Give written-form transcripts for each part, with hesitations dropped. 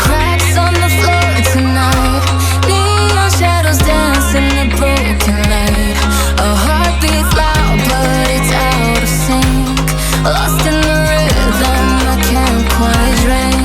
cracks on the floor tonight. Neon shadows dance in the broken light. A heart beats loud but it's out of sync. Lost in the rhythm I can't quite drink.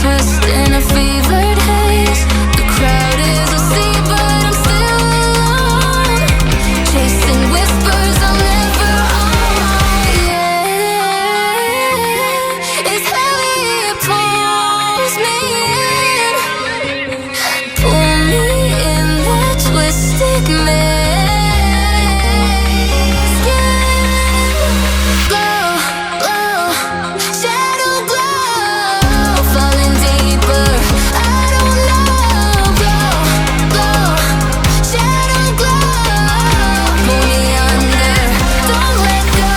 Twist in a fevered haze. The crowd is asleep, but I'm still alone, chasing whispers I'll never own. Yeah, it's heavy, it pulls me in. Pull me in that twisted maze. Yeah, glow, glow, shadow glow, falling deeper. I don't know, glow, glow, shadow glow, pull me under, don't let go.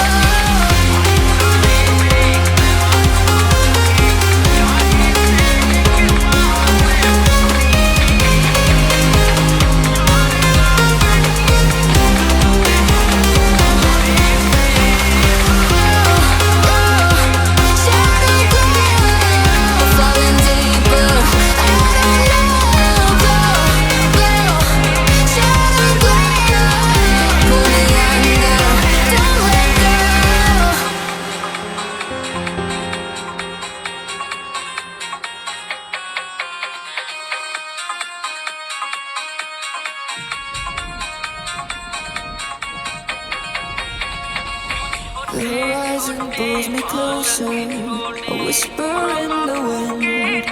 The horizon pulls me closer, a whisper in the wind.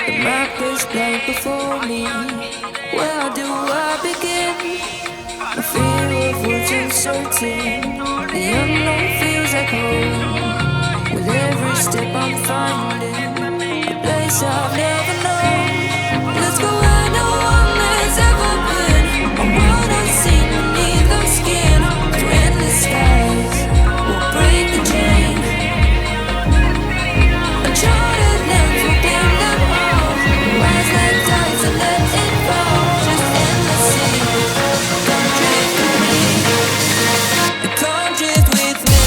The map is blank before me. Where do I begin? My fear of what's uncertain. The unknown feels like home. With every step I'm finding a place I've never known. Let's go where no one has ever been. A world unseen beneath our skin. Through endless skies, we'll break the chain. Uncharted lands will claim them all. Rise like tides and let it fall. Just endless seas. Come drift with me. Come drift with me.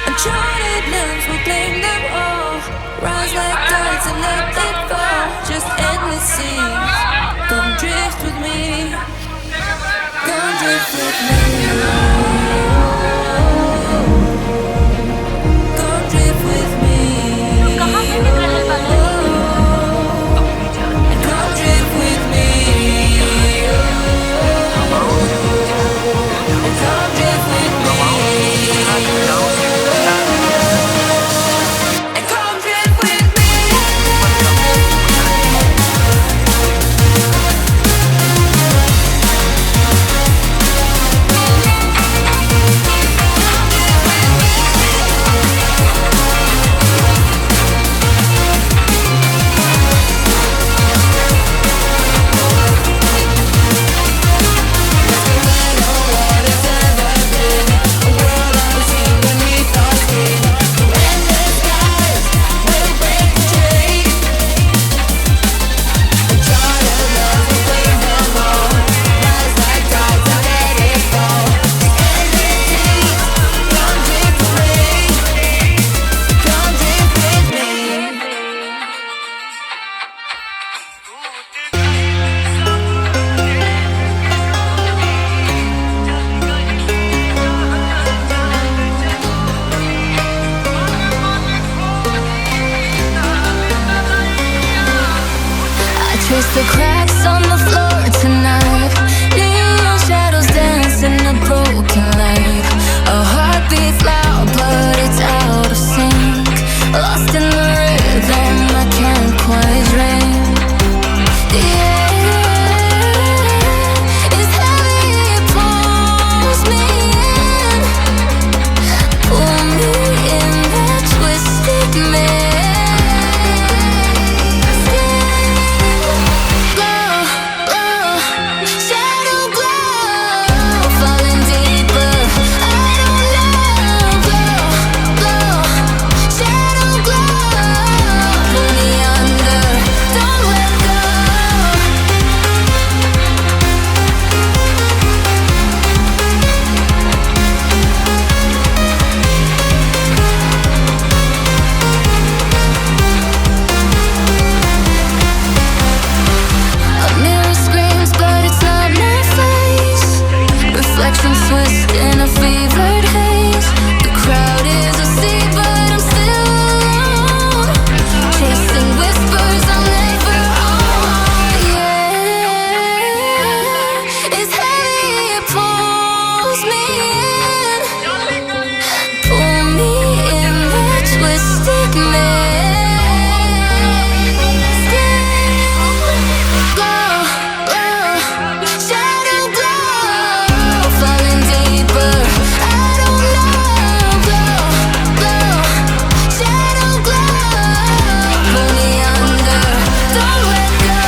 Uncharted lands will claim them all. Rise like tides and let it fall. Just endless seas. Come drift with me. Come drift with me. Come drift with me. Come drift with me. Come drift with me. Come drift with me. trace the cracks on the floor tonight. Neon shadows dance in the broken light. A heartbeat loud, but it's out of sync. Lost in the rhythm, I can't quite ring. The air is heavy, it pulls me in. Pull me in that twisted maze. Twist in a fevered haze. The crowd is asleep, but I'm still alone. Chasing whispers I'll never own. Yeah, it's heavy, it pulls me in. Pull me in that twisted maze. Glow, glow, shadow glow. Falling deeper, I don't know. Glow, glow, shadow glow. Pull me under, don't let go.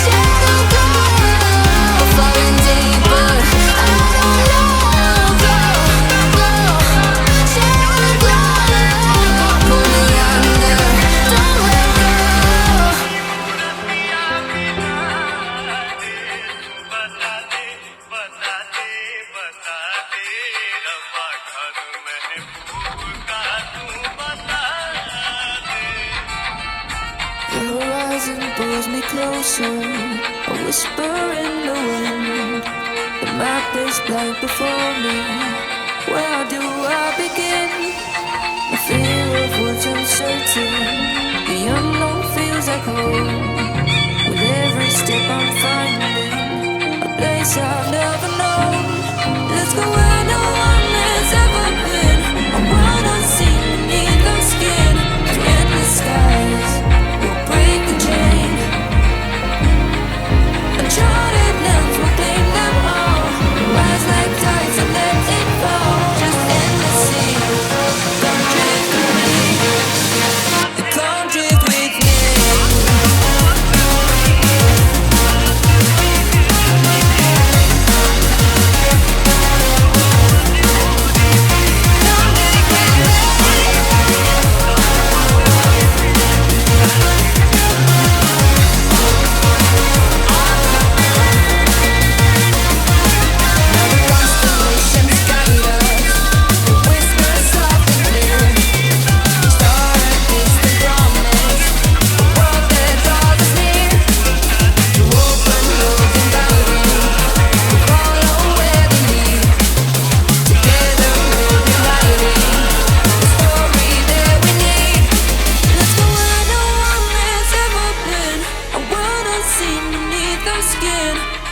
Shadow glow, falling deeper, I don't know. Glow, glow, shadow glow. Pull me under, don't let go. The horizon pulls me closer, a whisper in the wind. The map is blank before me. Where do I begin? The fear of what's uncertain. The unknown feels like home. With every step I'm finding a place I've never known. Let's go where no one has ever been. A world unseen beneath our skin. Through endless skies, we'll break the chain. Uncharted lands will claim them all. Rise like tides and let it fall. Just endless sea. Come drift with me. Come drift with me.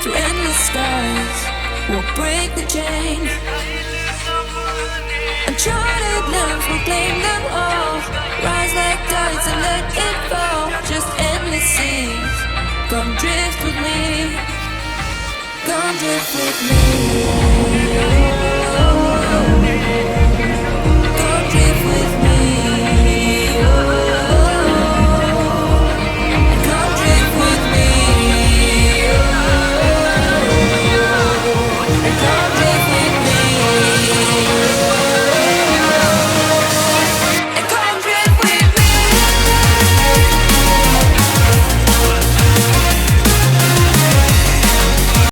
Through endless skies, we'll break the chain.